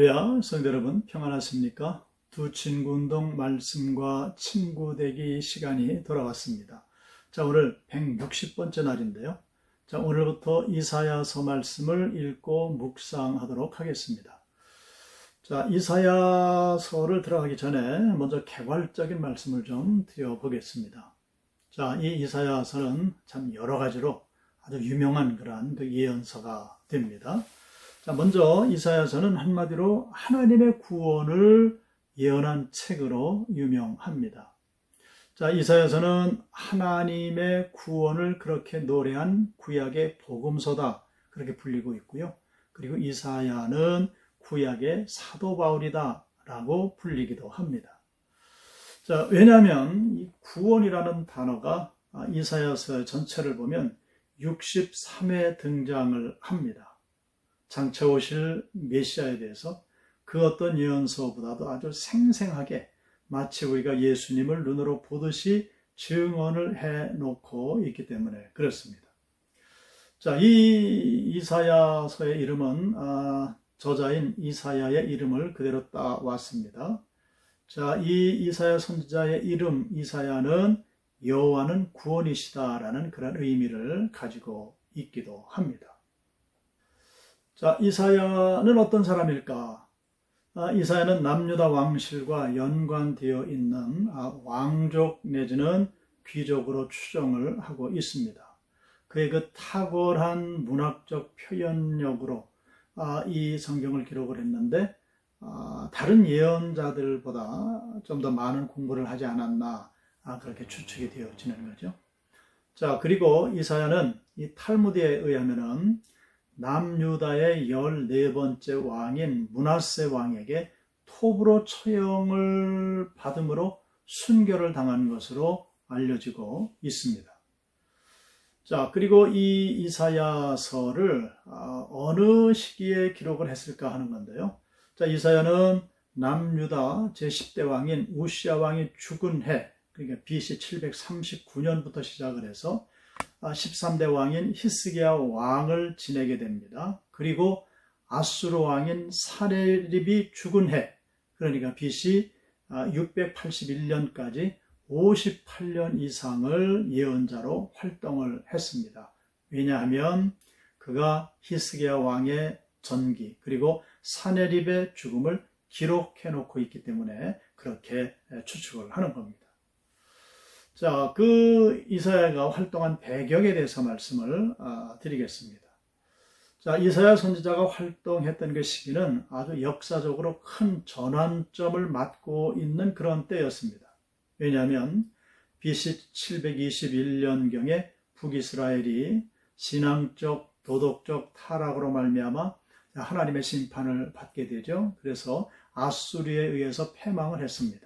할렐루야, 성도 여러분 평안하십니까? 두 친구 운동 말씀과 친구 되기 시간이 돌아왔습니다. 자, 오늘 160번째 날인데요. 자, 오늘부터 이사야서 말씀을 읽고 묵상하도록 하겠습니다. 자, 이사야서를 들어가기 전에 먼저 개괄적인 말씀을 좀 드려보겠습니다. 자, 이 이사야서는 참 여러 가지로 아주 유명한 그러한 그 예언서가 됩니다. 자, 먼저 이사야서는 한마디로 하나님의 구원을 예언한 책으로 유명합니다. 자, 이사야서는 하나님의 구원을 그렇게 노래한 구약의 복음서다, 그렇게 불리고 있고요. 그리고 이사야는 구약의 사도 바울이다 라고 불리기도 합니다. 자, 왜냐하면 이 구원이라는 단어가 이사야서 전체를 보면 63회 등장을 합니다. 장차 오실 메시아에 대해서 그 어떤 예언서보다도 아주 생생하게 마치 우리가 예수님을 눈으로 보듯이 증언을 해놓고 있기 때문에 그렇습니다. 자, 이 이사야서의 이름은 저자인 이사야의 이름을 그대로 따왔습니다. 자, 이 이사야 선지자의 이름 이사야는 여호와는 구원이시다라는 그런 의미를 가지고 있기도 합니다. 자, 이사야는 어떤 사람일까? 이사야는 남유다 왕실과 연관되어 있는 왕족 내지는 귀족으로 추정을 하고 있습니다. 그의 그 탁월한 문학적 표현력으로 이 성경을 기록을 했는데 다른 예언자들보다 좀 더 많은 공부를 하지 않았나 그렇게 추측이 되어지는 거죠. 자, 그리고 이사야는 이 탈무드에 의하면은 남유다의 14번째 왕인 므낫세 왕에게 톱으로 처형을 받음으로 순교를 당한 것으로 알려지고 있습니다. 자, 그리고 이 이사야서를 어느 시기에 기록을 했을까 하는 건데요. 자, 이사야는 남유다 제10대 왕인 우시야 왕이 죽은 해, 그러니까 BC 739년부터 시작을 해서 13대 왕인 히스기야 왕을 지내게 됩니다. 그리고 아수르 왕인 사네립이 죽은 해, 그러니까 BC 681년까지 58년 이상을 예언자로 활동을 했습니다. 왜냐하면 그가 히스기야 왕의 전기 그리고 사네립의 죽음을 기록해 놓고 있기 때문에 그렇게 추측을 하는 겁니다. 자, 그 이사야가 활동한 배경에 대해서 말씀을 드리겠습니다. 자, 이사야 선지자가 활동했던 그 시기는 아주 역사적으로 큰 전환점을 맞고 있는 그런 때였습니다. 왜냐하면 BC 721년경에 북이스라엘이 신앙적, 도덕적 타락으로 말미암아 하나님의 심판을 받게 되죠. 그래서 아수르에 의해서 패망을 했습니다.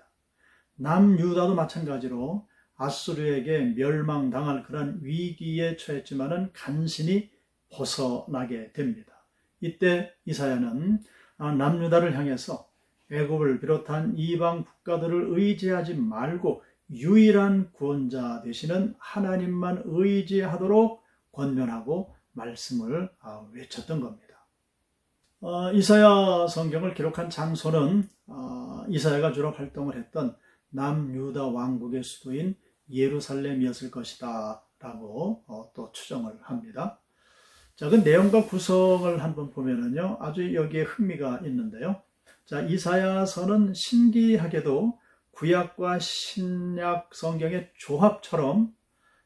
남유다도 마찬가지로 아수르에게 멸망당할 그런 위기에 처했지만은 간신히 벗어나게 됩니다. 이때 이사야는 남유다를 향해서 애굽을 비롯한 이방 국가들을 의지하지 말고 유일한 구원자 되시는 하나님만 의지하도록 권면하고 말씀을 외쳤던 겁니다. 이사야 성경을 기록한 장소는 이사야가 주로 활동을 했던 남유다 왕국의 수도인 예루살렘이었을 것이다 라고 또 추정을 합니다. 자, 그 내용과 구성을 한번 보면은요, 아주 여기에 흥미가 있는데요. 자, 이사야서는 신기하게도 구약과 신약 성경의 조합처럼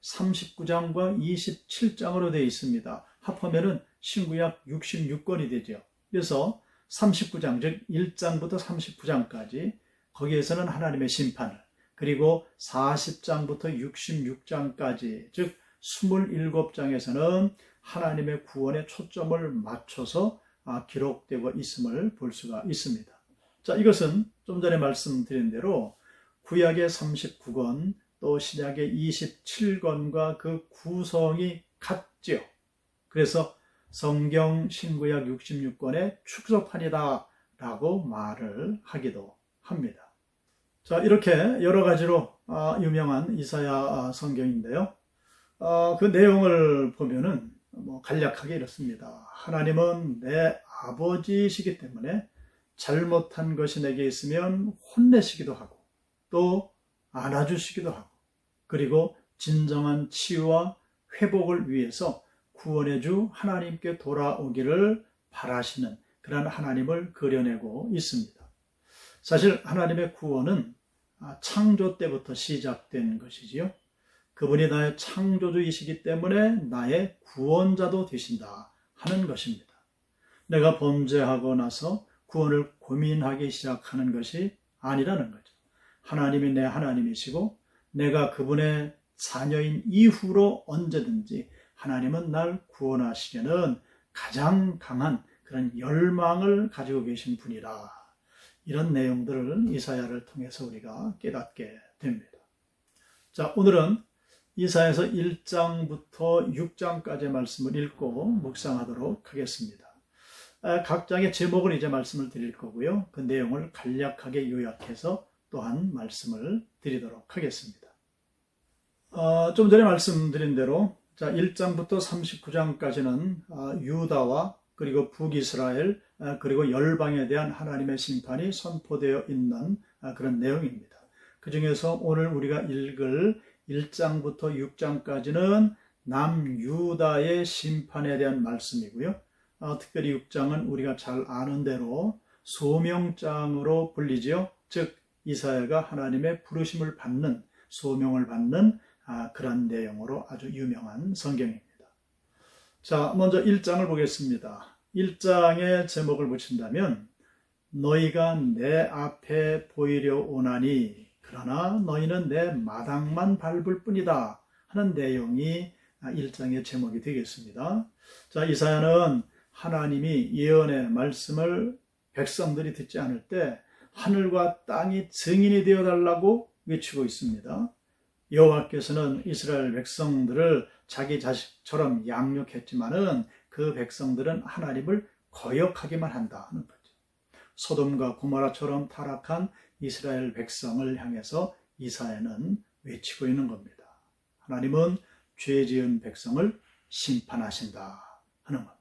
39장과 27장으로 되어 있습니다. 합하면은 신구약 66권이 되죠. 그래서 39장, 즉 1장부터 39장까지 거기에서는 하나님의 심판을, 그리고 40장부터 66장까지, 즉 27장에서는 하나님의 구원에 초점을 맞춰서 기록되고 있음을 볼 수가 있습니다. 자, 이것은 좀 전에 말씀드린 대로 구약의 39권 또 신약의 27권과 그 구성이 같죠. 그래서 성경 신구약 66권의 축소판이다 라고 말을 하기도 합니다. 자, 이렇게 여러 가지로 유명한 이사야 성경인데요. 그 내용을 보면은 간략하게 이렇습니다. 하나님은 내 아버지이시기 때문에 잘못한 것이 내게 있으면 혼내시기도 하고 또 안아주시기도 하고 그리고 진정한 치유와 회복을 위해서 구원의 주 하나님께 돌아오기를 바라시는 그런 하나님을 그려내고 있습니다. 사실 하나님의 구원은 창조 때부터 시작된 것이지요. 그분이 나의 창조주이시기 때문에 나의 구원자도 되신다 하는 것입니다. 내가 범죄하고 나서 구원을 고민하기 시작하는 것이 아니라는 거죠. 하나님이 내 하나님이시고 내가 그분의 자녀인 이후로 언제든지 하나님은 날 구원하시려는 가장 강한 그런 열망을 가지고 계신 분이라. 이런 내용들을 이사야를 통해서 우리가 깨닫게 됩니다. 자, 오늘은 이사야서 1장부터 6장까지의 말씀을 읽고 묵상하도록 하겠습니다. 각 장의 제목을 이제 말씀을 드릴 거고요. 그 내용을 간략하게 요약해서 또한 말씀을 드리도록 하겠습니다. 좀 전에 말씀드린 대로 1장부터 39장까지는 유다와 그리고 북이스라엘 그리고 열방에 대한 하나님의 심판이 선포되어 있는 그런 내용입니다. 그 중에서 오늘 우리가 읽을 1장부터 6장까지는 남유다의 심판에 대한 말씀이고요. 특별히 6장은 우리가 잘 아는 대로 소명장으로 불리지요. 즉 이사야가 하나님의 부르심을 받는, 소명을 받는 그런 내용으로 아주 유명한 성경입니다. 자, 먼저 1장을 보겠습니다. 1장의 제목을 붙인다면 너희가 내 앞에 보이려 오나니 그러나 너희는 내 마당만 밟을 뿐이다 하는 내용이 1장의 제목이 되겠습니다. 자, 이사야는 하나님이 예언의 말씀을 백성들이 듣지 않을 때 하늘과 땅이 증인이 되어달라고 외치고 있습니다. 여호와께서는 이스라엘 백성들을 자기 자식처럼 양육했지만은 그 백성들은 하나님을 거역하기만 한다는 거죠. 소돔과 고모라처럼 타락한 이스라엘 백성을 향해서 이사야는 외치고 있는 겁니다. 하나님은 죄 지은 백성을 심판하신다 하는 겁니다.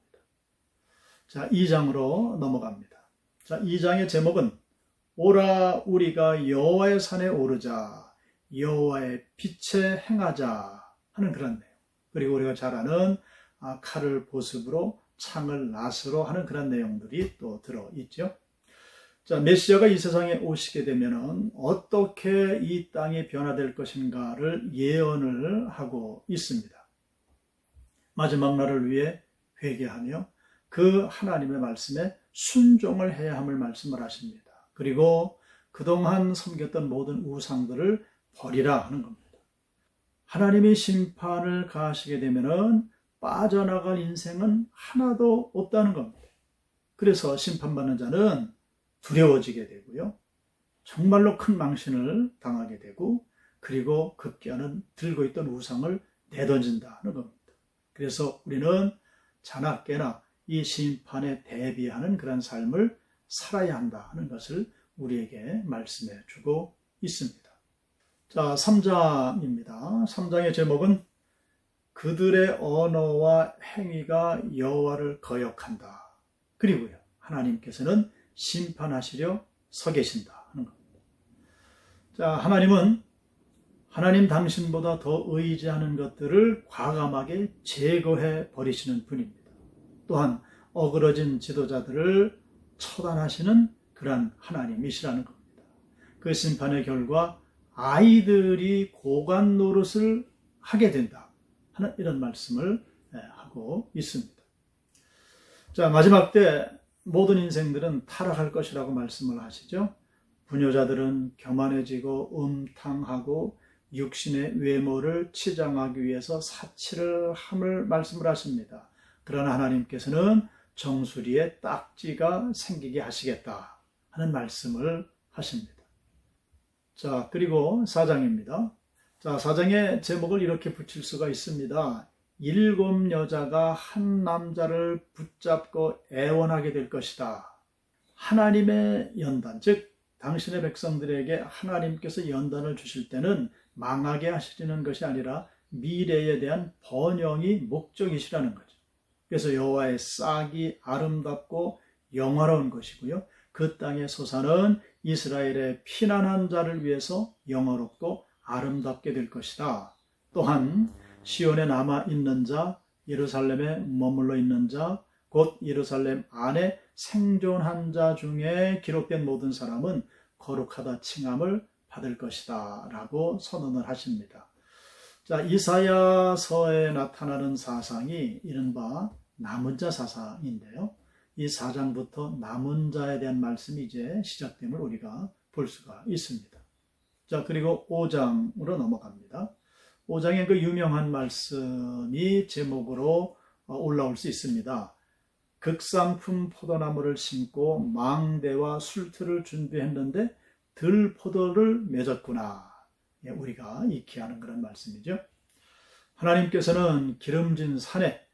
자, 2장으로 넘어갑니다. 자, 2장의 제목은 오라 우리가 여호와의 산에 오르자 여호와의 빛에 행하자 하는 그런 내용. 그리고 우리가 잘 아는 칼을 보습으로 창을 낫으로 하는 그런 내용들이 또 들어있죠. 자, 메시아가 이 세상에 오시게 되면 어떻게 이 땅이 변화될 것인가를 예언을 하고 있습니다. 마지막 날을 위해 회개하며 그 하나님의 말씀에 순종을 해야 함을 말씀을 하십니다. 그리고 그동안 섬겼던 모든 우상들을 버리라 하는 겁니다. 하나님이 심판을 가하시게 되면 빠져나갈 인생은 하나도 없다는 겁니다. 그래서 심판받는 자는 두려워지게 되고요. 정말로 큰 망신을 당하게 되고 그리고 급기야는 들고 있던 우상을 내던진다는 겁니다. 그래서 우리는 자나깨나 이 심판에 대비하는 그런 삶을 살아야 한다는 것을 우리에게 말씀해 주고 있습니다. 자, 3장입니다. 3장의 제목은 그들의 언어와 행위가 여호와를 거역한다. 그리고요, 하나님께서는 심판하시려 서 계신다 하는 겁니다. 자, 하나님은 하나님 당신보다 더 의지하는 것들을 과감하게 제거해 버리시는 분입니다. 또한 어그러진 지도자들을 처단하시는 그런 하나님이시라는 겁니다. 그 심판의 결과 아이들이 고관 노릇을 하게 된다 하는 이런 말씀을 하고 있습니다. 자, 마지막 때 모든 인생들은 타락할 것이라고 말씀을 하시죠. 부녀자들은 교만해지고 음탕하고 육신의 외모를 치장하기 위해서 사치를 함을 말씀을 하십니다. 그러나 하나님께서는 정수리에 딱지가 생기게 하시겠다 하는 말씀을 하십니다. 자, 그리고 4장입니다. 자, 4장의 제목을 이렇게 붙일 수가 있습니다. 7 여자가 한 남자를 붙잡고 애원하게 될 것이다. 하나님의 연단, 즉 당신의 백성들에게 하나님께서 연단을 주실 때는 망하게 하시는 것이 아니라 미래에 대한 번영이 목적이시라는 거죠. 그래서 여호와의 싹이 아름답고 영화로운 것이고요. 그 땅의 소산은 이스라엘의 피난한 자를 위해서 영화롭고 아름답게 될 것이다. 또한 시온에 남아있는 자, 예루살렘에 머물러 있는 자, 곧 예루살렘 안에 생존한 자 중에 기록된 모든 사람은 거룩하다 칭함을 받을 것이다 라고 선언을 하십니다. 자, 이사야서에 나타나는 사상이 이른바 남은 자 사상인데요. 이 4장부터 남은 자에 대한 말씀이 이제 시작됨을 우리가 볼 수가 있습니다. 자, 그리고 5장으로 넘어갑니다. 5장의 그 유명한 말씀이 제목으로 올라올 수 있습니다. 극상품 포도나무를 심고 망대와 술틀을 준비했는데 들포도를 맺었구나. 우리가 익히 아는 그런 말씀이죠. 하나님께서는 기름진 산에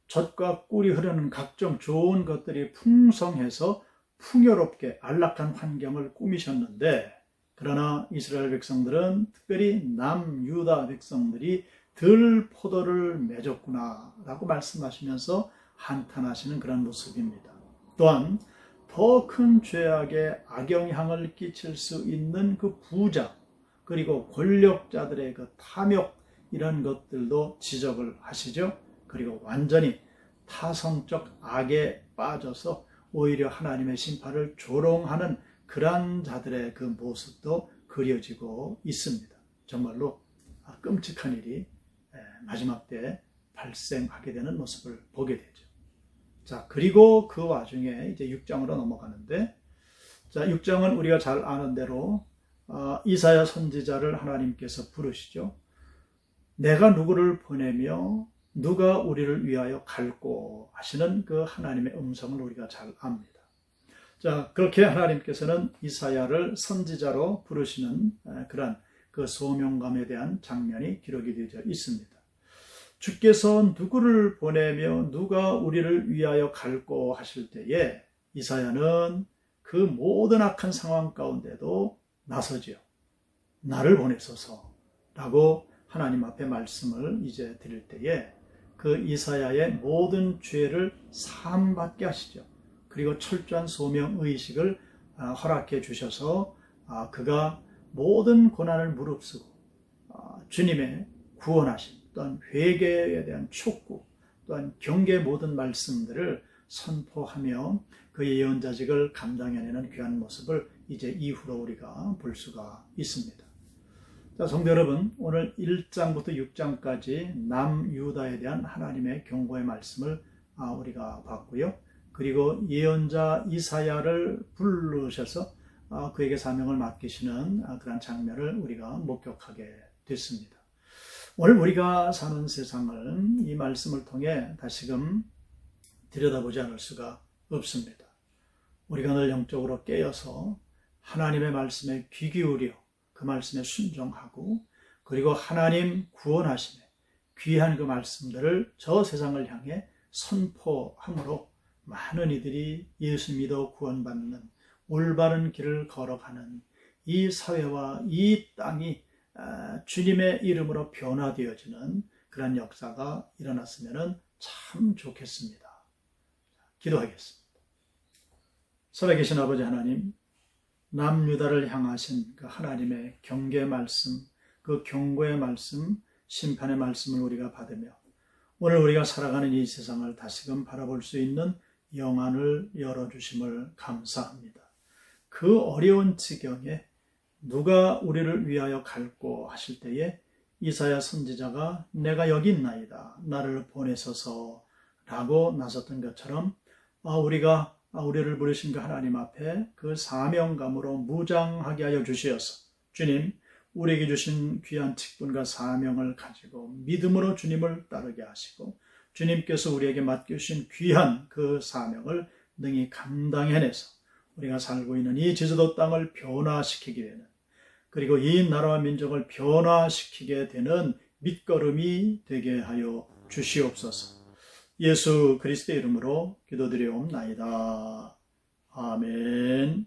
젖과 꿀이 흐르는 각종 좋은 것들이 풍성해서 풍요롭게 안락한 환경을 꾸미셨는데, 그러나 이스라엘 백성들은, 특별히 남유다 백성들이 들포도를 맺었구나 라고 말씀하시면서 한탄하시는 그런 모습입니다. 또한 더 큰 죄악에 악영향을 끼칠 수 있는 그 부자, 그리고 권력자들의 그 탐욕, 이런 것들도 지적을 하시죠. 그리고 완전히 타성적 악에 빠져서 오히려 하나님의 심판을 조롱하는 그러한 자들의 그 모습도 그려지고 있습니다. 정말로 끔찍한 일이 마지막 때 발생하게 되는 모습을 보게 되죠. 자, 그리고 그 와중에 이제 6장으로 넘어가는데, 자, 6장은 우리가 잘 아는 대로 이사야 선지자를 하나님께서 부르시죠. 내가 누구를 보내며 누가 우리를 위하여 갈꼬 하시는 그 하나님의 음성을 우리가 잘 압니다. 자, 그렇게 하나님께서는 이사야를 선지자로 부르시는 그런 그 소명감에 대한 장면이 기록이 되어 있습니다. 주께서 누구를 보내며 누가 우리를 위하여 갈꼬 하실 때에 이사야는 그 모든 악한 상황 가운데도 나서지요. 나를 보내소서라고 하나님 앞에 말씀을 이제 드릴 때에 그 이사야의 모든 죄를 사함받게 하시죠. 그리고 철저한 소명의식을 허락해 주셔서 그가 모든 고난을 무릅쓰고 주님의 구원하심, 또한 회개에 대한 촉구, 또한 경계의 모든 말씀들을 선포하며 그의 예언자직을 감당해내는 귀한 모습을 이제 이후로 우리가 볼 수가 있습니다. 자, 성도 여러분, 오늘 1장부터 6장까지 남유다에 대한 하나님의 경고의 말씀을 우리가 봤고요. 그리고 예언자 이사야를 부르셔서 그에게 사명을 맡기시는 그런 장면을 우리가 목격하게 됐습니다. 오늘 우리가 사는 세상을 이 말씀을 통해 다시금 들여다보지 않을 수가 없습니다. 우리가 늘 영적으로 깨어서 하나님의 말씀에 귀 기울여 그 말씀에 순종하고, 그리고 하나님 구원하심에 귀한 그 말씀들을 저 세상을 향해 선포함으로 많은 이들이 예수 믿어 구원받는 올바른 길을 걸어가는 이 사회와 이 땅이 주님의 이름으로 변화되어지는 그런 역사가 일어났으면 참 좋겠습니다. 기도하겠습니다. 살아계신 아버지 하나님, 남유다를 향하신 그 하나님의 경계 말씀, 그 경고의 말씀, 심판의 말씀을 우리가 받으며 오늘 우리가 살아가는 이 세상을 다시금 바라볼 수 있는 영안을 열어주심을 감사합니다. 그 어려운 지경에 누가 우리를 위하여 갈꼬 하실 때에 이사야 선지자가 내가 여기 있나이다, 나를 보내소서 라고 나섰던 것처럼 우리가 우리를 부르신 그 하나님 앞에 그 사명감으로 무장하게 하여 주시어서 주님, 우리에게 주신 귀한 직분과 사명을 가지고 믿음으로 주님을 따르게 하시고 주님께서 우리에게 맡겨주신 귀한 그 사명을 능히 감당해내서 우리가 살고 있는 이 제주도 땅을 변화시키게 되는, 그리고 이 나라와 민족을 변화시키게 되는 밑거름이 되게 하여 주시옵소서. 예수 그리스도의 이름으로 기도드리옵나이다. 아멘.